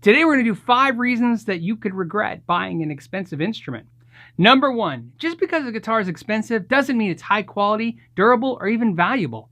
Today we're going to do 5 reasons that you could regret buying an expensive instrument. Number 1, just because a guitar is expensive doesn't mean it's high quality, durable, or even valuable.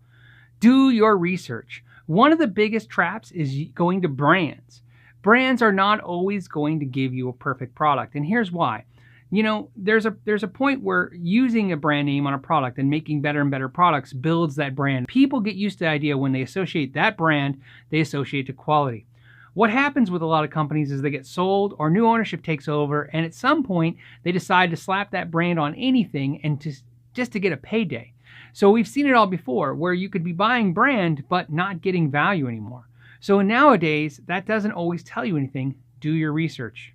Do your research. One of the biggest traps is going to brands. Brands are not always going to give you a perfect product, and here's why. You know, there's a point where using a brand name on a product and making better and better products builds that brand. People get used to the idea when they associate that brand, they associate to quality. What happens with a lot of companies is they get sold or new ownership takes over, and at some point they decide to slap that brand on anything and just to get a payday. So we've seen it all before where you could be buying brand but not getting value anymore. So nowadays that doesn't always tell you anything. Do your research.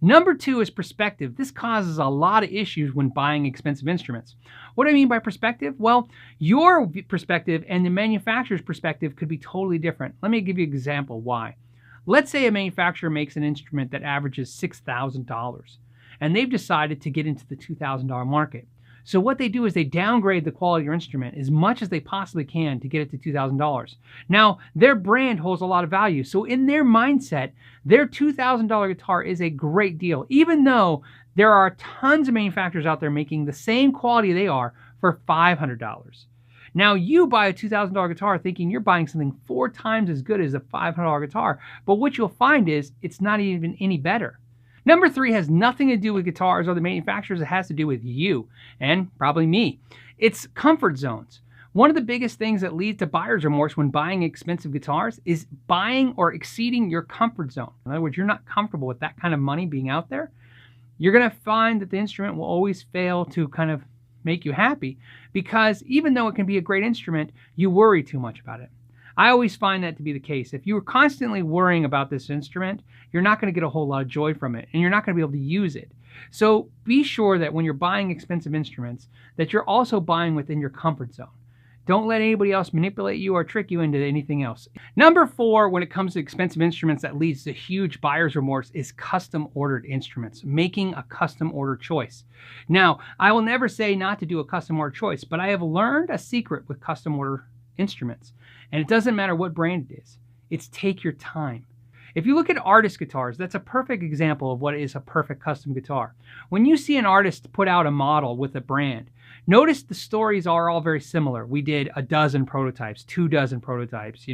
Number 2 is perspective. This causes a lot of issues when buying expensive instruments. What do I mean by perspective? Well, your perspective and the manufacturer's perspective could be totally different. Let me give you an example why. Let's say a manufacturer makes an instrument that averages $6,000 and they've decided to get into the $2,000 market. So what they do is they downgrade the quality of your instrument as much as they possibly can to get it to $2,000. Now, their brand holds a lot of value. So in their mindset, their $2,000 guitar is a great deal, even though there are tons of manufacturers out there making the same quality they are for $500. Now, you buy a $2,000 guitar thinking you're buying something 4 times as good as a $500 guitar, but what you'll find is it's not even any better. Number 3 has nothing to do with guitars or the manufacturers. It has to do with you and probably me. It's comfort zones. One of the biggest things that leads to buyer's remorse when buying expensive guitars is buying or exceeding your comfort zone. In other words, you're not comfortable with that kind of money being out there. You're going to find that the instrument will always fail to kind of make you happy because even though it can be a great instrument, you worry too much about it. I always find that to be the case. If you are constantly worrying about this instrument, you're not going to get a whole lot of joy from it, and you're not going to be able to use it. So be sure that when you're buying expensive instruments, that you're also buying within your comfort zone. Don't let anybody else manipulate you or trick you into anything else. Number 4, when it comes to expensive instruments that leads to huge buyer's remorse is custom ordered instruments, making a custom order choice. Now, I will never say not to do a custom order choice, but I have learned a secret with custom order instruments. And it doesn't matter what brand it is. It's take your time. If you look at artist guitars, that's a perfect example of what is a perfect custom guitar. When you see an artist put out a model with a brand, notice the stories are all very similar. We did a dozen prototypes, 24 prototypes,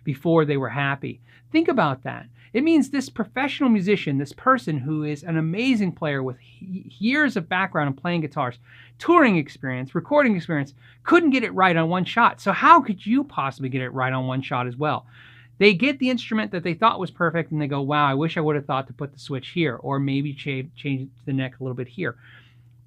before they were happy. Think about that. It means this professional musician, this person who is an amazing player with years of background in playing guitars, touring experience, recording experience, couldn't get it right on one shot. So how could you possibly get it right on one shot as well? They get the instrument that they thought was perfect and they go, wow, I wish I would have thought to put the switch here or maybe change the neck a little bit here.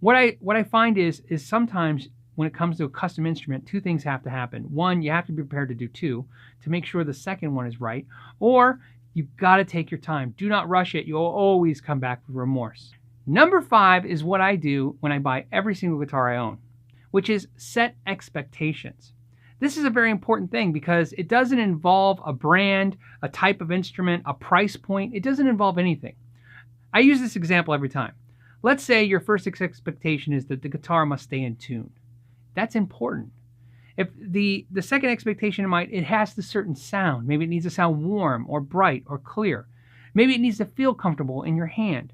What I find is sometimes when it comes to a custom instrument, 2 things have to happen. 1, you have to be prepared to do 2 to make sure the second one is right, or you've got to take your time. Do not rush it. You'll always come back with remorse. Number 5 is what I do when I buy every single guitar I own, which is set expectations. This is a very important thing because it doesn't involve a brand, a type of instrument, a price point. It doesn't involve anything. I use this example every time. Let's say your first expectation is that the guitar must stay in tune. That's important. If the second expectation it has a certain sound. Maybe it needs to sound warm or bright or clear. Maybe it needs to feel comfortable in your hand.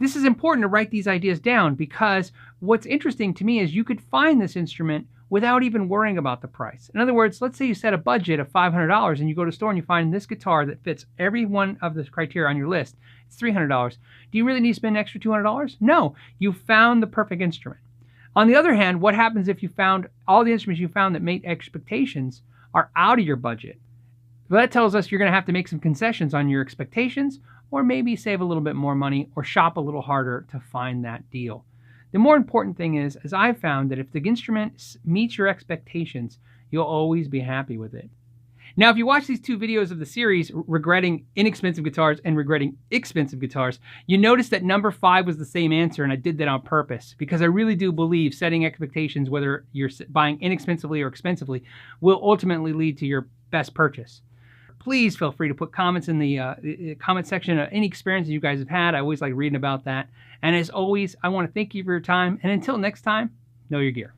This is important to write these ideas down because what's interesting to me is you could find this instrument without even worrying about the price. In other words, let's say you set a budget of $500 and you go to the store and you find this guitar that fits every one of the criteria on your list. It's $300. Do you really need to spend an extra $200? No, you found the perfect instrument. On the other hand, what happens if you found all the instruments you found that meet expectations are out of your budget? Well, that tells us you're going to have to make some concessions on your expectations or maybe save a little bit more money or shop a little harder to find that deal. The more important thing is I've found that if the instrument meets your expectations, you'll always be happy with it. Now, if you watch these 2 videos of the series, regretting inexpensive guitars and regretting expensive guitars, you notice that number 5 was the same answer, and I did that on purpose because I really do believe setting expectations, whether you're buying inexpensively or expensively, will ultimately lead to your best purchase. Please feel free to put comments in the comment section of any experiences you guys have had. I always like reading about that. And as always, I want to thank you for your time. And until next time, know your gear.